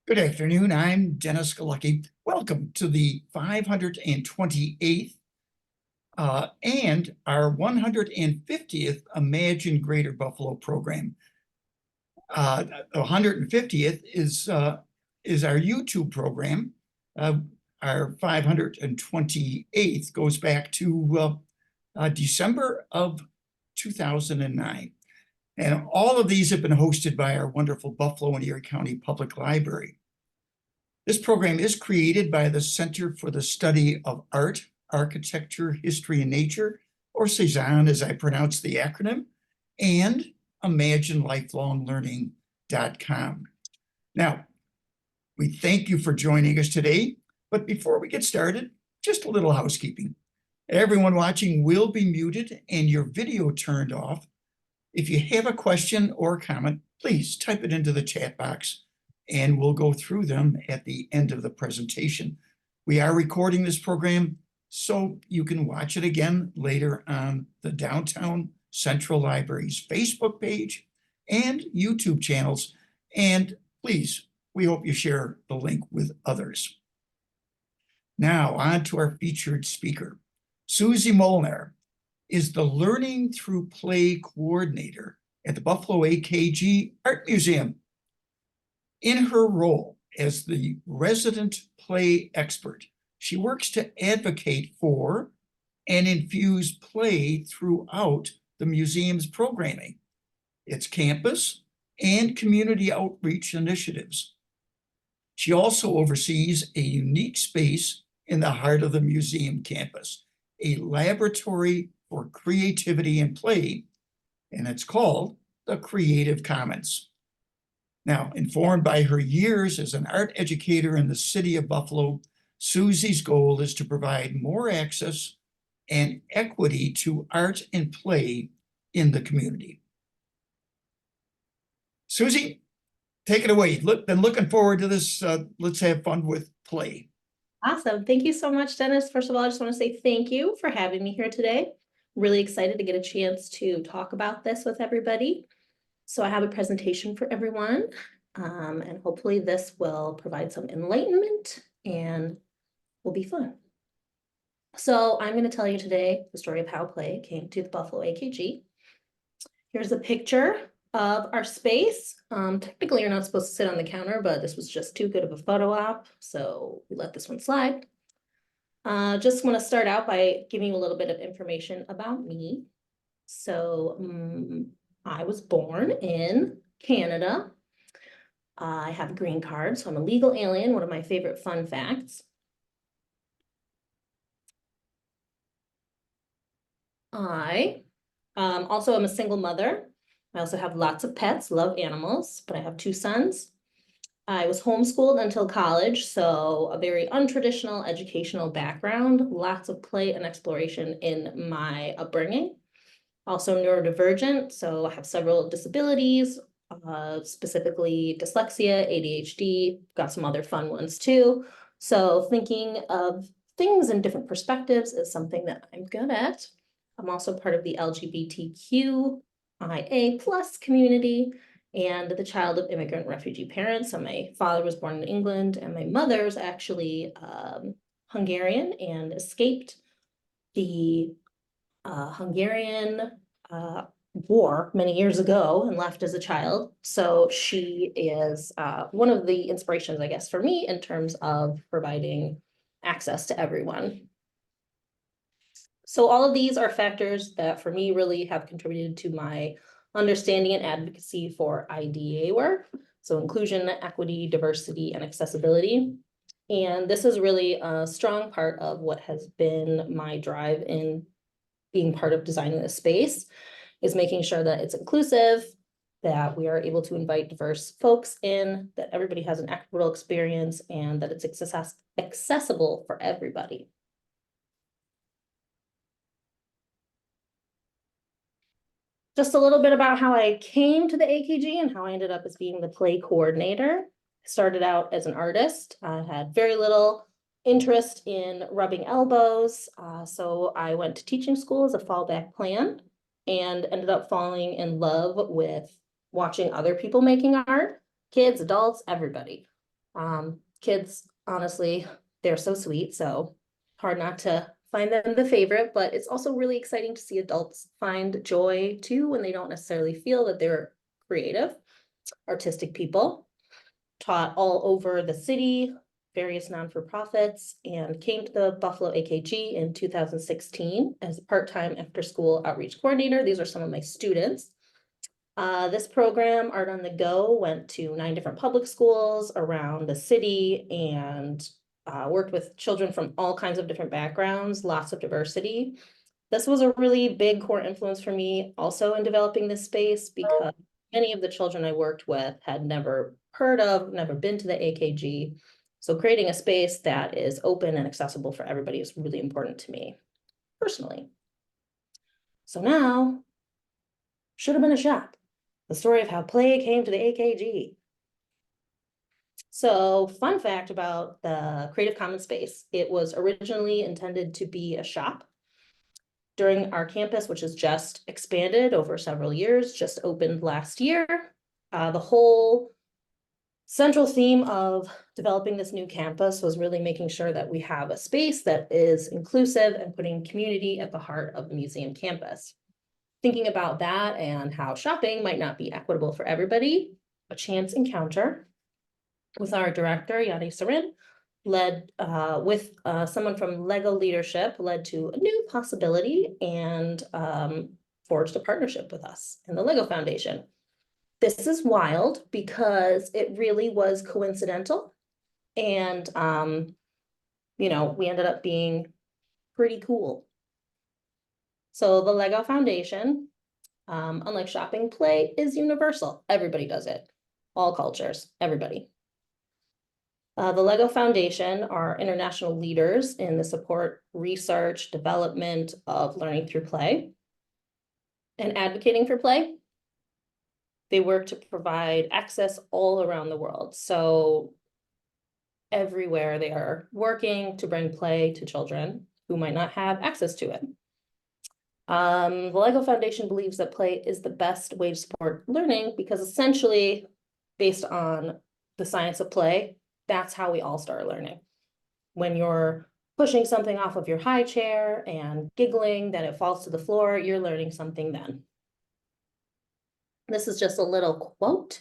Good afternoon. I'm Dennis Galucki. Welcome to the 528th and our 150th Imagine Greater Buffalo program. The 150th is our YouTube program. Our 528th goes back to December of 2009. And all of these have been hosted by our wonderful Buffalo and Erie County Public Library. This program is created by the Center for the Study of Art, Architecture, History, and Nature, or C-SAAHN as I pronounce the acronym, and ImagineLifelongLearning.com. Now, we thank you for joining us today, but before we get started, just a little housekeeping. Everyone watching will be muted and your video turned off. If you have a question or comment, please type it into the chat box and we'll go through them at the end of the presentation. We are recording this program so you can watch it again later on the Downtown Central Library's Facebook page and YouTube channels. And please, we hope you share the link with others. Now on to our featured speaker. Suzie Molnar is the Learning Through Play coordinator at the Buffalo AKG Art Museum. In her role as the resident play expert, she works to advocate for and infuse play throughout the museum's programming, its campus, and community outreach initiatives. She also oversees a unique space in the heart of the museum campus, a laboratory for creativity and play, and it's called the Creative Commons. Now, informed by her years as an art educator in the city of Buffalo, Suzie's goal is to provide more access and equity to art and play in the community. Suzie, take it away. Been looking forward to this. Let's have fun with play. Awesome. Thank you so much, Dennis. First of all, I just want to say thank you for having me here today. Really excited to get a chance to talk about this with everybody. So I have a presentation for everyone, and hopefully this will provide some enlightenment and will be fun. So I'm going to tell you today the story of how play came to the Buffalo AKG. Here's a picture of our space. Technically, you're not supposed to sit on the counter, but this was just too good of a photo op, so we let this one slide. Just want to start out by giving you a little bit of information about me. So I was born in Canada. I have a green card, so I'm a legal alien, one of my favorite fun facts. I also am a single mother. I also have lots of pets, love animals, but I have 2 sons. I was homeschooled until college, so a very untraditional educational background, lots of play and exploration in my upbringing. Also neurodivergent, so I have several disabilities, specifically dyslexia, ADHD, got some other fun ones too. So thinking of things in different perspectives is something that I'm good at. I'm also part of the LGBTQIA+ community and the child of immigrant refugee parents. So my father was born in England and my mother's actually Hungarian and escaped the Hungarian war many years ago and left as a child. So she is one of the inspirations, I guess, for me in terms of providing access to everyone. So all of these are factors that for me really have contributed to my understanding and advocacy for IDEA work. So inclusion, equity, diversity, and accessibility. And this is really a strong part of what has been my drive in being part of designing this space, is making sure that it's inclusive, that we are able to invite diverse folks in, that everybody has an equitable experience, and that it's accessible for everybody. Just a little bit about how I came to the AKG and how I ended up as being the play coordinator. I started out as an artist. I had very little interest in rubbing elbows, so I went to teaching school as a fallback plan and ended up falling in love with watching other people making art, kids, adults, everybody. Kids, honestly, they're so sweet, so hard not to find them the favorite, but it's also really exciting to see adults find joy too when they don't necessarily feel that they're creative, artistic people. Taught all over the city, various non-for-profits, and came to the Buffalo AKG in 2016 as a part-time after-school outreach coordinator. These are some of my students. This program, Art on the Go, went to 9 different public schools around the city and worked with children from all kinds of different backgrounds, lots of diversity. This was a really big core influence for me also in developing this space because many of the children I worked with had never heard of, never been to the AKG. So creating a space that is open and accessible for everybody is really important to me personally. So now, should have been a shop. The story of how play came to the AKG. So fun fact about the Creative Commons space, it was originally intended to be a shop. During our campus, which has just expanded over several years, just opened last year, the whole central theme of developing this new campus was really making sure that we have a space that is inclusive and putting community at the heart of the museum campus. Thinking about that and how shopping might not be equitable for everybody, a chance encounter with our director, Yadi Sarin, led with someone from Lego leadership, led to a new possibility and forged a partnership with us and the Lego Foundation. This is wild because it really was coincidental. And, you know, we ended up being pretty cool. So the Lego Foundation, unlike shopping, play is universal. Everybody does it. All cultures, everybody. The Lego Foundation are international leaders in the support, research, development of learning through play and advocating for play. They work to provide access all around the world. So everywhere they are working to bring play to children who might not have access to it. The Lego Foundation believes that play is the best way to support learning because essentially, based on the science of play, that's how we all start learning. When you're pushing something off of your high chair and giggling, then it falls to the floor, you're learning something then. This is just a little quote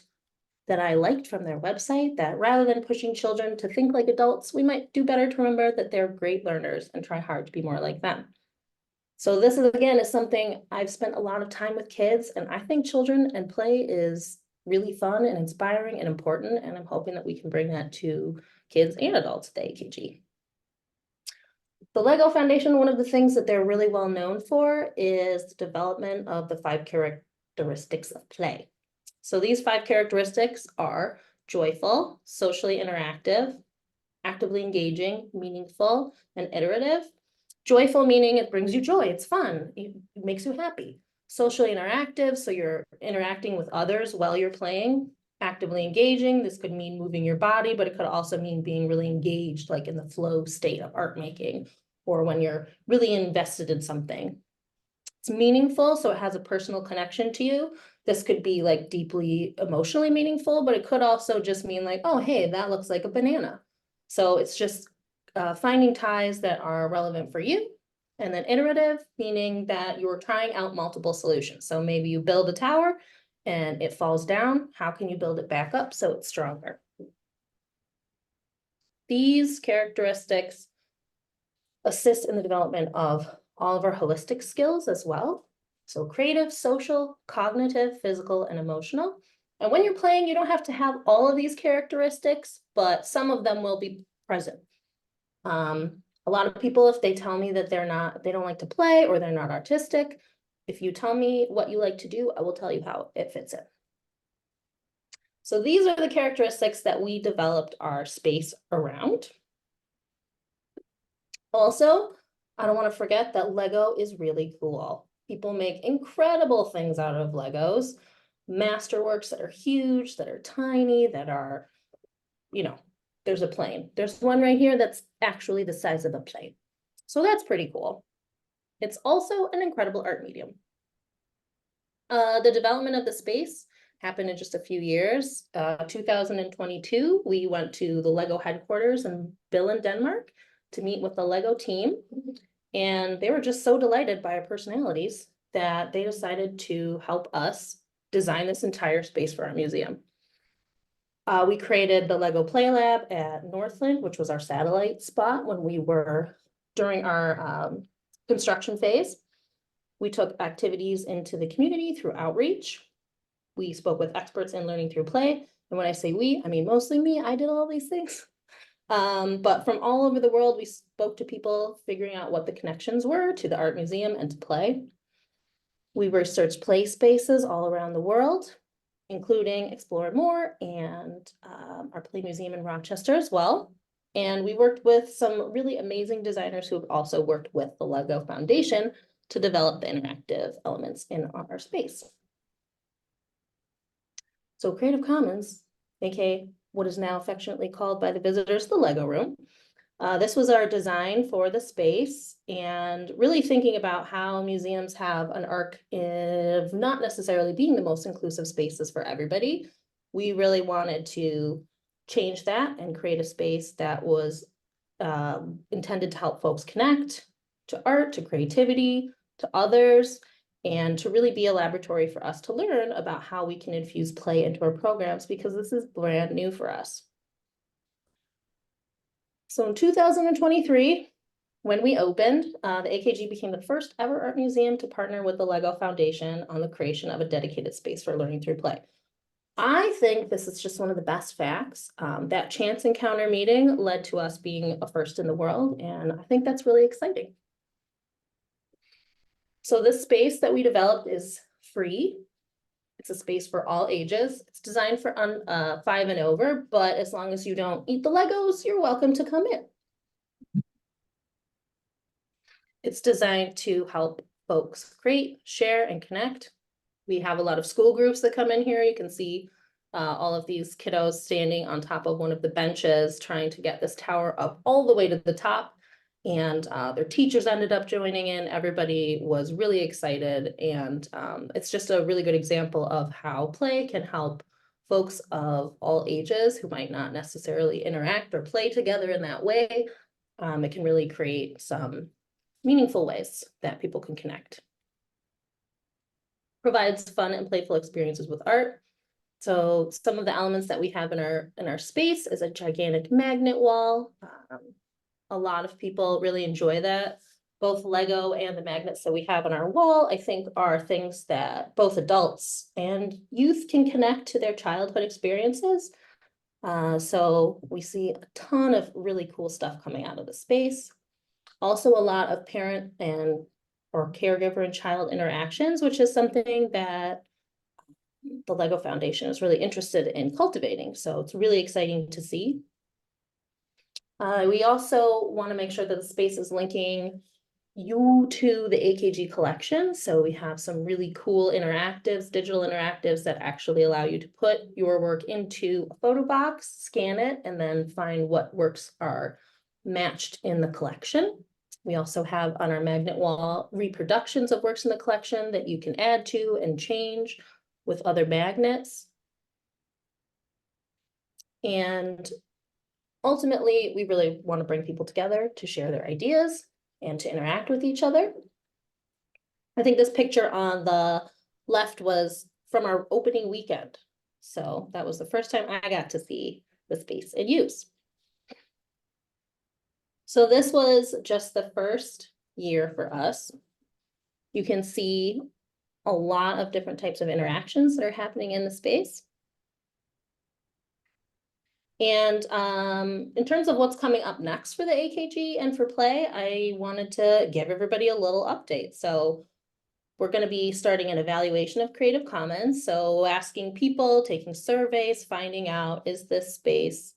that I liked from their website, that rather than pushing children to think like adults, we might do better to remember that they're great learners and try hard to be more like them. So this is, again, is something I've spent a lot of time with kids, and I think children and play is really fun and inspiring and important, and I'm hoping that we can bring that to kids and adults at the AKG. The Lego Foundation, one of the things that they're really well known for is the development of the 5 characteristics of play. So these 5 characteristics are joyful, socially interactive, actively engaging, meaningful, and iterative. Joyful meaning it brings you joy, it's fun, it makes you happy. Socially interactive, so you're interacting with others while you're playing. Actively engaging, this could mean moving your body, but it could also mean being really engaged, like in the flow state of art making, or when you're really invested in something. It's meaningful, so it has a personal connection to you. This could be like deeply emotionally meaningful, but it could also just mean like, oh, hey, that looks like a banana. So it's just finding ties that are relevant for you. And then iterative, meaning that you're trying out multiple solutions. So maybe you build a tower and it falls down. How can you build it back up so it's stronger? These characteristics assist in the development of all of our holistic skills as well. So creative, social, cognitive, physical, and emotional. And when you're playing, you don't have to have all of these characteristics, but some of them will be present. A lot of people, if they tell me that they don't like to play or they're not artistic, if you tell me what you like to do, I will tell you how it fits in. So these are the characteristics that we developed our space around. Also, I don't want to forget that Lego is really cool. People make incredible things out of Legos, masterworks that are huge, that are tiny, that are, you know, there's a plane. There's one right here that's actually the size of a plane. So that's pretty cool. It's also an incredible art medium. The development of the space happened in just a few years. 2022, we went to the Lego headquarters in Billund, Denmark, to meet with the Lego team. And they were just so delighted by our personalities that they decided to help us design this entire space for our museum. We created the Lego Play Lab at Northland, which was our satellite spot when we were during our construction phase. We took activities into the community through outreach. We spoke with experts in learning through play. And when I say we, I mean mostly me. I did all these things. But from all over the world, we spoke to people figuring out what the connections were to the art museum and to play. We researched play spaces all around the world, including Explore More and our play museum in Rochester as well. And we worked with some really amazing designers who have also worked with the Lego Foundation to develop the interactive elements in our space. So Creative Commons, aka what is now affectionately called by the visitors the Lego Room. This was our design for the space, and really thinking about how museums have an arc of not necessarily being the most inclusive spaces for everybody. We really wanted to change that and create a space that was intended to help folks connect to art, to creativity, to others, and to really be a laboratory for us to learn about how we can infuse play into our programs, because this is brand new for us. So in 2023, when we opened, the AKG became the first ever art museum to partner with the Lego Foundation on the creation of a dedicated space for learning through play. I think this is just one of the best facts. That chance encounter meeting led to us being a first in the world, and I think that's really exciting. So this space that we developed is free. It's a space for all ages. It's designed for 5 and over, but as long as you don't eat the Legos, you're welcome to come in. It's designed to help folks create, share, and connect. We have a lot of school groups that come in here. You can see all of these kiddos standing on top of one of the benches, trying to get this tower up all the way to the top. And their teachers ended up joining in. Everybody was really excited. And it's just a really good example of how play can help folks of all ages who might not necessarily interact or play together in that way. It can really create some meaningful ways that people can connect. Provides fun and playful experiences with art. So some of the elements that we have in our space is a gigantic magnet wall. A lot of people really enjoy that. Both Lego and the magnets that we have on our wall, I think, are things that both adults and youth can connect to their childhood experiences. So we see a ton of really cool stuff coming out of the space. Also a lot of parent or caregiver and child interactions, which is something that the Lego Foundation is really interested in cultivating. So it's really exciting to see. We also want to make sure that the space is linking you to the AKG collection. So we have some really cool interactives, digital interactives that actually allow you to put your work into a photo box, scan it, and then find what works are matched in the collection. We also have on our magnet wall reproductions of works in the collection that you can add to and change with other magnets. And ultimately, we really want to bring people together to share their ideas and to interact with each other. I think this picture on the left was from our opening weekend. So that was the first time I got to see the space in use. So this was just the first year for us. You can see a lot of different types of interactions that are happening in the space. And in terms of what's coming up next for the AKG and for play, I wanted to give everybody a little update. So we're going to be starting an evaluation of Creative Commons. So asking people, taking surveys, finding out, is this space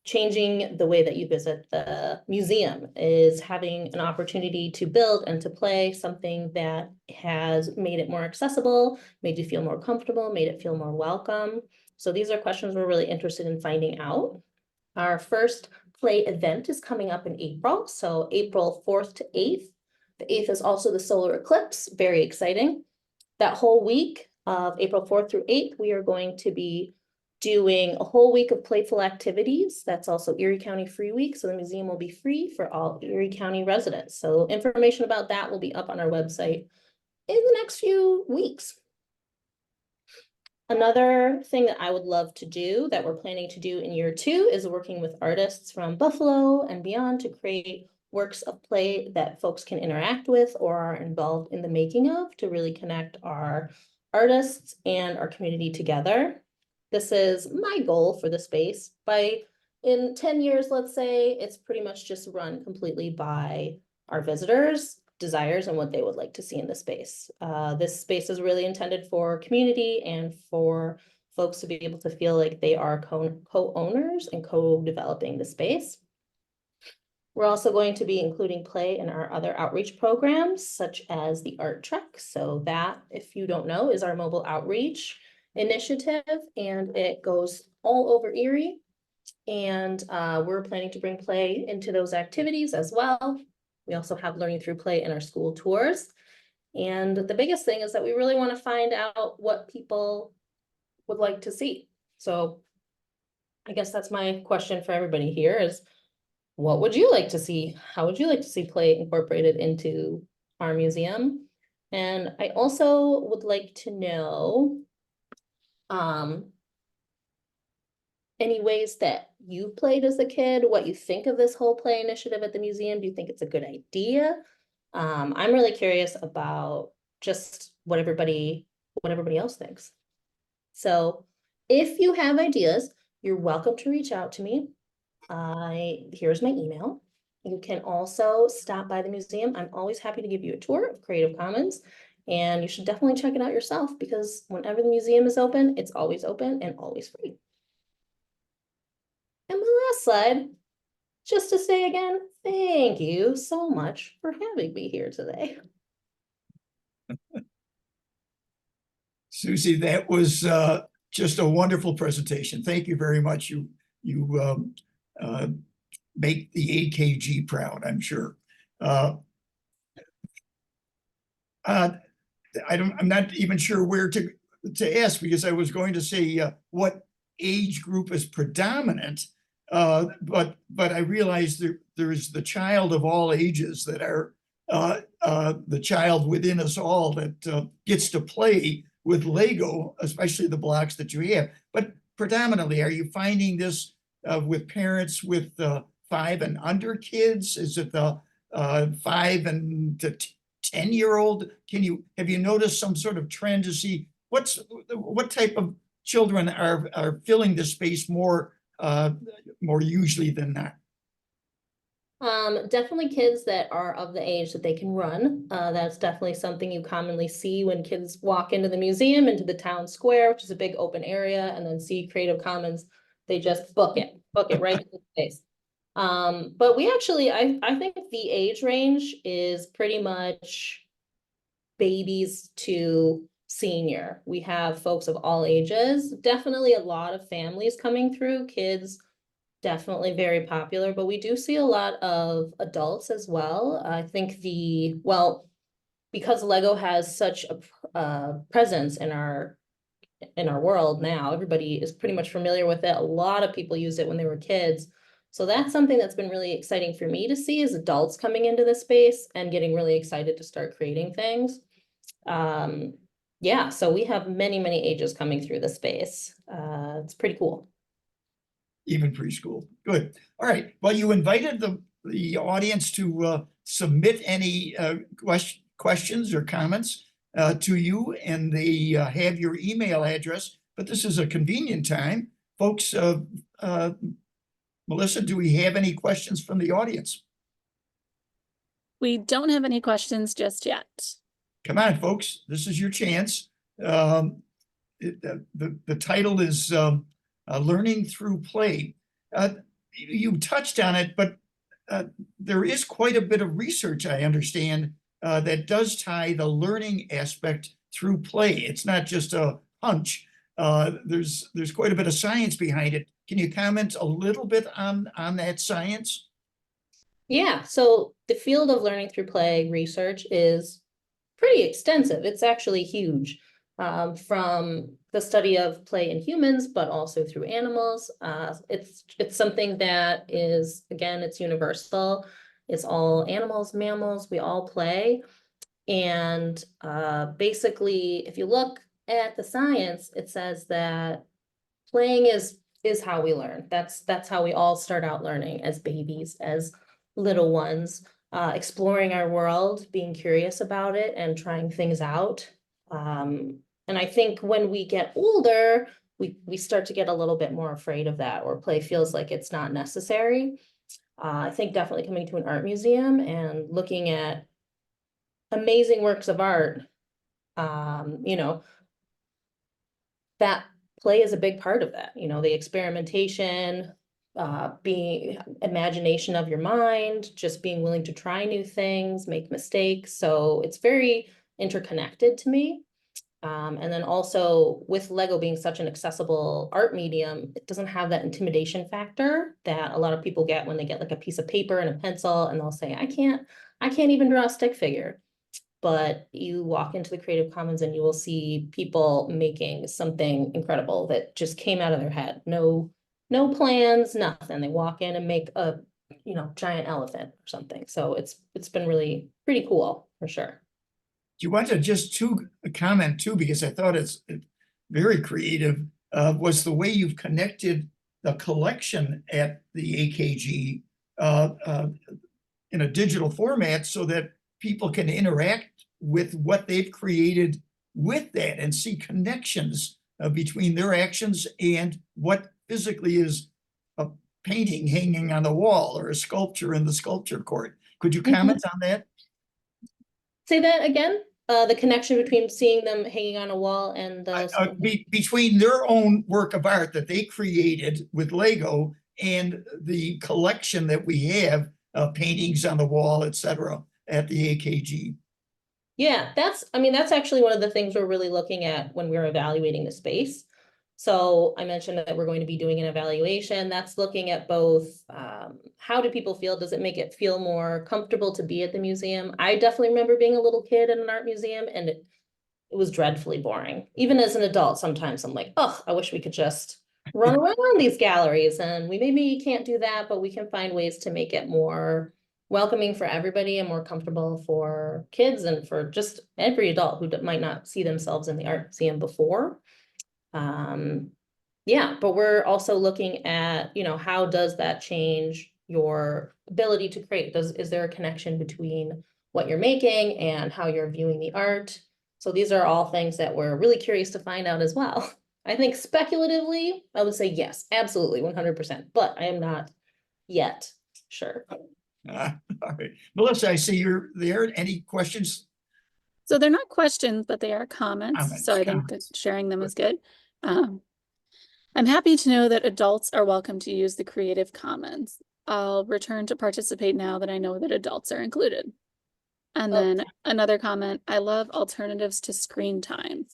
changing the way that you visit the museum? Is having an opportunity to build and to play something that has made it more accessible, made you feel more comfortable, made it feel more welcome? So these are questions we're really interested in finding out. Our first play event is coming up in April, so April 4th to 8th. The 8th is also the solar eclipse, very exciting. That whole week, of April 4th through 8th, we are going to be doing a whole week of playful activities. That's also Erie County Free Week, so the museum will be free for all Erie County residents. So information about that will be up on our website in the next few weeks. Another thing that I would love to do, that we're planning to do in year 2, is working with artists from Buffalo and beyond to create works of play that folks can interact with or are involved in the making of, to really connect our artists and our community together. This is my goal for the space. In 10 years, let's say, it's pretty much just run completely by our visitors' desires and what they would like to see in the space. This space is really intended for community and for folks to be able to feel like they are co-owners and co-developing the space. We're also going to be including play in our other outreach programs, such as the Art Trek. So that, if you don't know, is our mobile outreach initiative, and it goes all over Erie. And we're planning to bring play into those activities as well. We also have learning through play in our school tours. And the biggest thing is that we really want to find out what people would like to see. So I guess that's my question for everybody here is, what would you like to see? How would you like to see play incorporated into our museum? And I also would like to know any ways that you played as a kid, what you think of this whole play initiative at the museum. Do you think it's a good idea? I'm really curious about just what everybody else thinks. So if you have ideas, you're welcome to reach out to me. Here's my email. You can also stop by the museum. I'm always happy to give you a tour of Creative Commons, and you should definitely check it out yourself, because whenever the museum is open, it's always open and always free. And my last slide, just to say again, thank you so much for having me here today. Suzie, that was just a wonderful presentation. Thank you very much. You make the AKG proud, I'm sure. I'm not even sure where to ask, because I was going to say what age group is predominant, but I realized there is the child of all ages that are the child within us all that gets to play with Lego, especially the blocks that you have. But predominantly, are you finding this with parents with 5 and under kids? Is it the 5 and to 10-year-old? Have you noticed some sort of trend to see what type of children are filling the space more usually than not? Definitely kids that are of the age that they can run. That's definitely something you commonly see when kids walk into the museum, into the town square, which is a big open area, and then see Creative Commons. They just book it right in the space. But we actually, I think the age range is pretty much babies to senior. We have folks of all ages, definitely a lot of families coming through, kids definitely very popular, but we do see a lot of adults as well. I think because Lego has such a presence in our world now, everybody is pretty much familiar with it. A lot of people used it when they were kids. So that's something that's been really exciting for me to see, is adults coming into the space and getting really excited to start creating things. Yeah, so we have many, many ages coming through the space. It's pretty cool. Even preschool. Good. All right. Well, you invited the audience to submit any questions or comments to you, and they have your email address. But this is a convenient time, folks. Melissa, do we have any questions from the audience? We don't have any questions just yet. Come on, folks. This is your chance. The title is Learning Through Play. You touched on it, but there is quite a bit of research, I understand, that does tie the learning aspect through play. It's not just a hunch. There's quite a bit of science behind it. Can you comment a little bit on that science? Yeah, so the field of learning through play research is pretty extensive. It's actually huge. from the study of play in humans, but also through animals. It's something that is, again, it's universal. It's all animals, mammals, we all play. And basically, if you look at the science, it says that playing is how we learn. That's how we all start out learning as babies, as little ones, exploring our world, being curious about it and trying things out. And I think when we get older, we start to get a little bit more afraid of that, or play feels like it's not necessary. I think definitely coming to an art museum and looking at amazing works of art, you know, that play is a big part of that, you know, the experimentation, being imagination of your mind, just being willing to try new things, make mistakes. So it's very interconnected to me. And then also with Lego being such an accessible art medium, it doesn't have that intimidation factor that a lot of people get when they get like a piece of paper and a pencil and they'll say, I can't even draw a stick figure. But you walk into the Creative Commons and you will see people making something incredible that just came out of their head. No plans, nothing. They walk in and make a, you know, giant elephant or something. So it's been really pretty cool for sure. Do you want to just comment too, because I thought it's very creative, was the way you've connected the collection at the AKG in a digital format so that people can interact with what they've created with that and see connections between their actions and what physically is a painting hanging on the wall or a sculpture in the sculpture court. Could you comment on that? Say that again? The connection between seeing them hanging on a wall and the between their own work of art that they created with Lego and the collection that we have, paintings on the wall, etc., at the AKG. Yeah, that's actually one of the things we're really looking at when we're evaluating the space. So I mentioned that we're going to be doing an evaluation that's looking at both, how do people feel? Does it make it feel more comfortable to be at the museum? I definitely remember being a little kid in an art museum and it was dreadfully boring. Even as an adult, sometimes I'm like, oh, I wish we could just run around these galleries, and we maybe can't do that, but we can find ways to make it more welcoming for everybody and more comfortable for kids and for just every adult who might not see themselves in the art museum before. Yeah, but we're also looking at, you know, how does that change your ability to create? Is there a connection between what you're making and how you're viewing the art? So these are all things that we're really curious to find out as well. I think speculatively, I would say yes, absolutely, 100%, but I am not yet sure. All right. Melissa, I see you're there. Any questions? So they're not questions, but they are comments. Comments, So I think that comments. sharing them is good. I'm happy to know that adults are welcome to use the Creative Commons. I'll return to participate now that I know that adults are included. And then another comment, I love alternatives to screen time.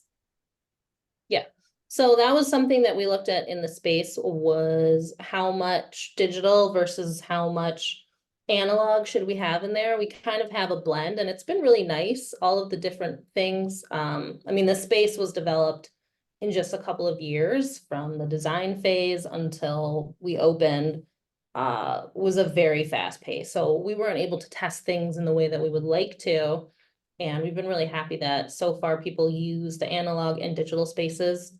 Yeah. So that was something that we looked at in the space, was how much digital versus how much analog should we have in there. We kind of have a blend and it's been really nice, all of the different things. I mean, the space was developed in just a couple of years, from the design phase until we opened, was a very fast pace. So we weren't able to test things in the way that we would like to. And we've been really happy that so far people use the analog and digital spaces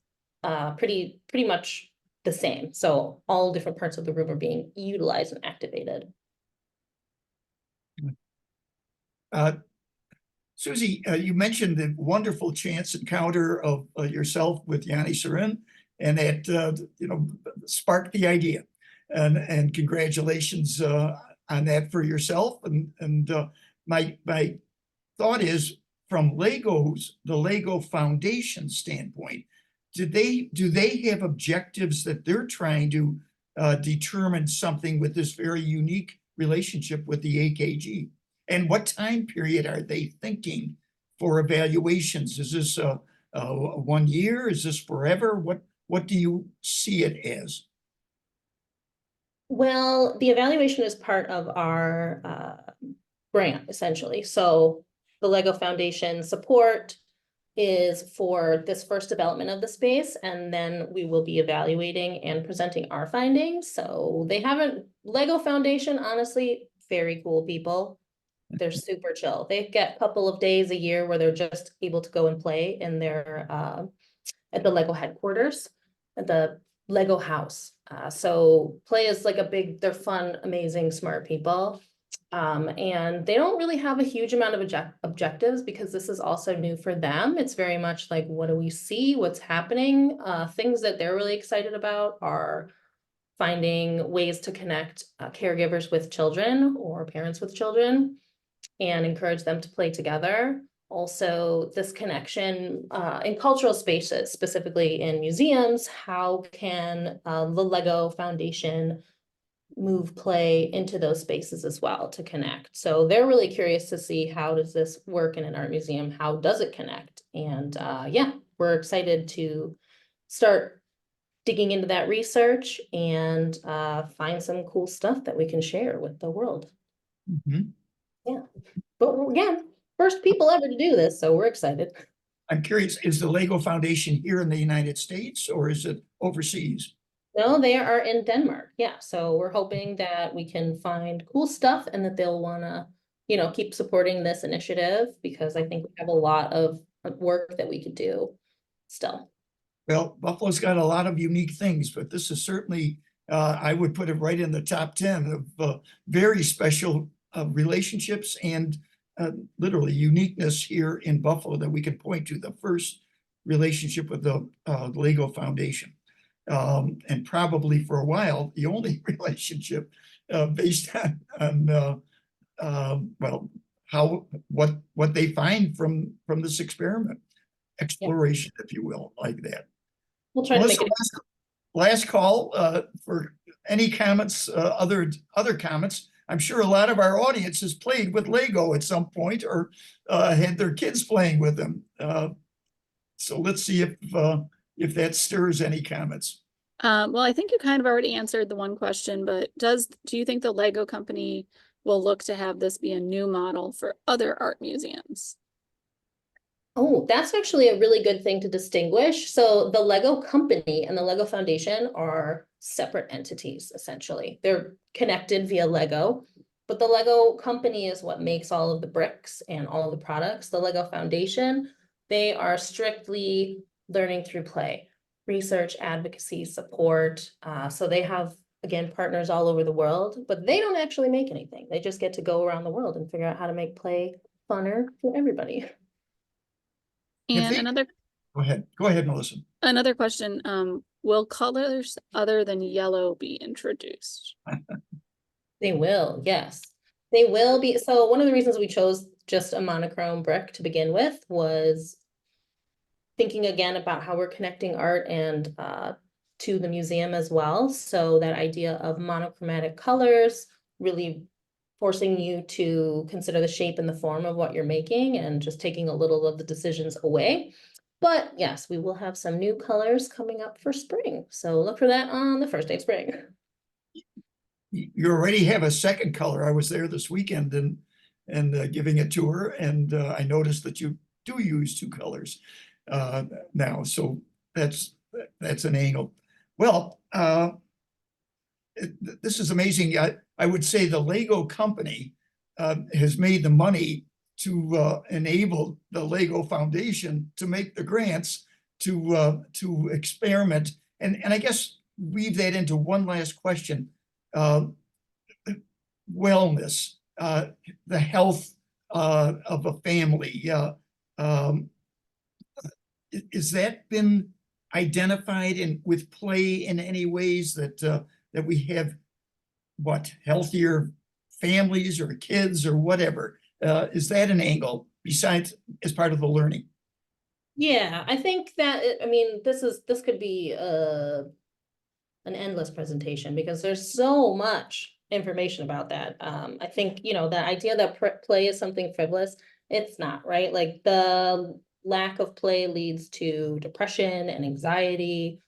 pretty much the same. So all different parts of the room are being utilized and activated. Suzie, you mentioned the wonderful chance encounter of yourself with Yanni Sarin, and that sparked the idea. And congratulations on that for yourself. And my thought is, from the Lego Foundation standpoint, do they have objectives that they're trying to determine something with this very unique relationship with the AKG? And what time period are they thinking for evaluations? Is this 1 year? Is this forever? What do you see it as? Well, the evaluation is part of our grant, essentially. So the Lego Foundation support is for this first development of the space, and then we will be evaluating and presenting our findings. So they haven't, Lego Foundation, honestly, very cool people. They're super chill. They get a couple of days a year where they're just able to go and play in their at the Lego headquarters, at the Lego house. So play is like a big, they're fun, amazing, smart people. And they don't really have a huge amount of objectives because this is also new for them. It's very much like, what do we see? What's happening? Things that they're really excited about are finding ways to connect caregivers with children or parents with children and encourage them to play together. Also, this connection in cultural spaces, specifically in museums, how can the Lego Foundation move play into those spaces as well to connect? So they're really curious to see, how does this work in an art museum? How does it connect? And yeah, we're excited to start digging into that research and find some cool stuff that we can share with the world. Mhm. Yeah, but again, first people ever to do this, so we're excited. I'm curious, is the Lego Foundation here in the United States or is it overseas? No, they are in Denmark. Yeah, so we're hoping that we can find cool stuff and that they'll wanna, keep supporting this initiative, because I think we have a lot of work that we could do still. Well, Buffalo's got a lot of unique things, but this is certainly, I would put it right in the top 10 of very special relationships and literally uniqueness here in Buffalo that we can point to. The first relationship with the Lego Foundation. And probably for a while, the only relationship based on well, what they find from this experiment, exploration, if you will, like that. We'll try to Melissa, make it. last call for any comments, other comments. I'm sure a lot of our audience has played with Lego at some point or had their kids playing with them. So let's see if that stirs any comments. Well, I think you kind of already answered the one question, but do you think the Lego company will look to have this be a new model for other art museums? Oh, that's actually a really good thing to distinguish. So the Lego company and the Lego Foundation are separate entities, essentially. They're connected via Lego, but the Lego company is what makes all of the bricks and all of the products. The Lego Foundation, they are strictly learning through play, research, advocacy, support. So they have, again, partners all over the world, but they don't actually make anything. They just get to go around the world and figure out how to make play funner for everybody. And Go ahead, Melissa. another question, will colors other than yellow be introduced? They will, yes. They will be. So one of the reasons we chose just a monochrome brick to begin with was thinking again about how we're connecting art and to the museum as well. So that idea of monochromatic colors, really forcing you to consider the shape and the form of what you're making and just taking a little of the decisions away. But yes, we will have some new colors coming up for spring. So look for that on the first day of spring. You already have a second color. I was there this weekend and giving a tour, and I noticed that you do use two colors now. So that's an angle. Well, this is amazing. I would say the Lego company has made the money to enable the Lego Foundation to make the grants to experiment. And I guess weave that into one last question. Wellness, the health of a family. Is that been identified with play in any ways that we have healthier families or kids or whatever? Is that an angle besides as part of the learning? Yeah, I think that, I mean, this could be an endless presentation because there's so much information about that. I think, the idea that play is something frivolous, it's not, right? Like the lack of play leads to depression and anxiety.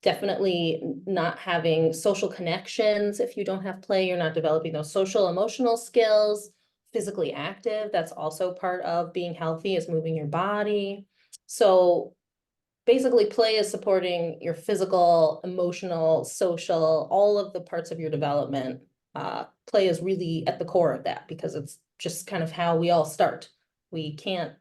Definitely not having social connections. If you don't have play, you're not developing those social emotional skills. physically active. That's also part of being healthy, is moving your body. So basically play is supporting your physical, emotional, social, all of the parts of your development. Play is really at the core of that because it's just kind of how we all start. We can't,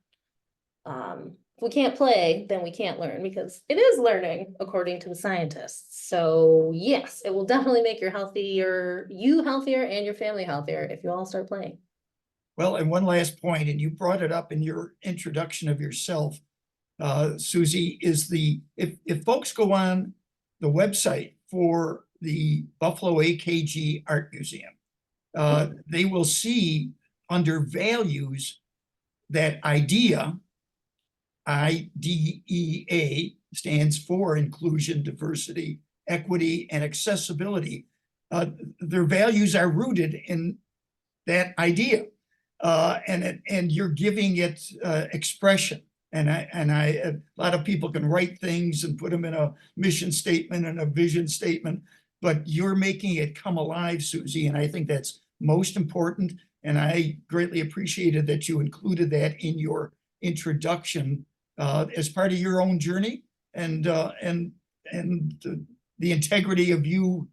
if we can't play, then we can't learn, because it is learning according to the scientists. So yes, it will definitely make you healthier and your family healthier if you all start playing. Well, and one last point, and you brought it up in your introduction of yourself, Suzie, is if folks go on the website for the Buffalo AKG Art Museum, they will see under values that IDEA stands for inclusion, diversity, equity, and accessibility. Their values are rooted in that idea, and you're giving it expression. And a lot of people can write things and put them in a mission statement and a vision statement, but you're making it come alive, Suzie, and I think that's most important. And I greatly appreciated that you included that in your introduction as part of your own journey, and the integrity of you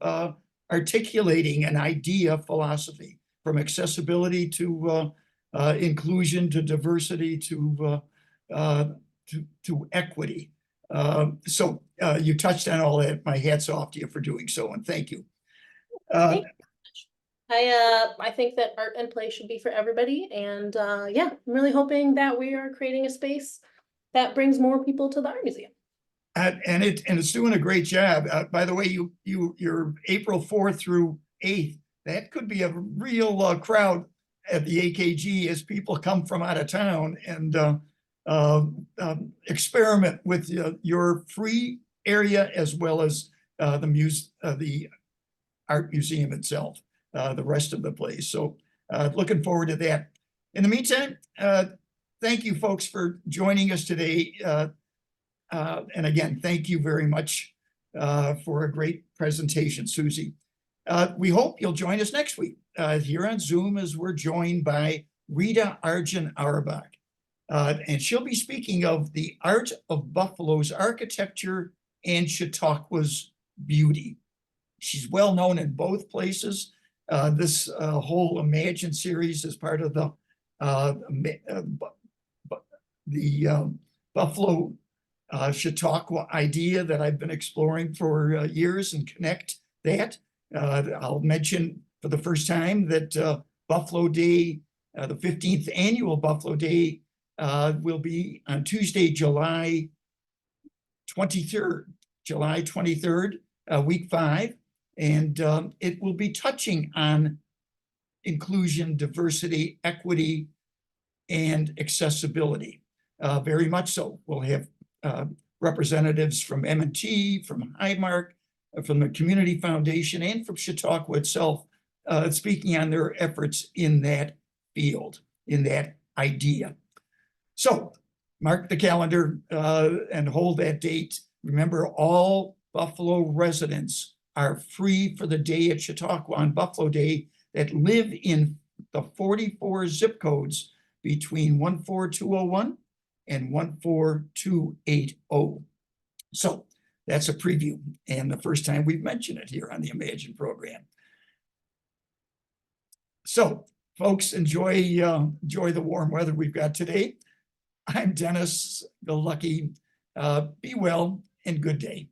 articulating an idea philosophy from accessibility to inclusion to diversity to equity. So you touched on all that. My hat's off to you for doing so, and thank you. I think that art and play should be for everybody, and yeah, I'm really hoping that we are creating a space that brings more people to the art museum. And it's doing a great job. By the way, you're April 4th through 8th. That could be a real crowd at the AKG as people come from out of town and experiment with your free area as well as the art museum itself, the rest of the place. So looking forward to that. In the meantime, thank you folks for joining us today. And again, thank you very much for a great presentation, Suzie. We hope you'll join us next week here on Zoom as we're joined by Rita Arjun Auerbach. And she'll be speaking of the art of Buffalo's architecture and Chautauqua's beauty. She's well known in both places. This whole Imagine series is part of the Buffalo Chautauqua idea that I've been exploring for years, and connect that. I'll mention for the first time that Buffalo Day, the 15th annual Buffalo Day, will be on Tuesday, July 23rd, week 5. And it will be touching on inclusion, diversity, equity, and accessibility. Very much so. We'll have representatives from M&T, from Highmark, from the Community Foundation, and from Chautauqua itself, speaking on their efforts in that field, in that idea. So mark the calendar and hold that date. Remember, all Buffalo residents are free for the day at Chautauqua on Buffalo Day that live in the 44 zip codes between 14201 and 14280. So that's a preview, and the first time we've mentioned it here on the Imagine program. So folks, enjoy the warm weather we've got today. I'm Dennis Galucki. Be well and good day.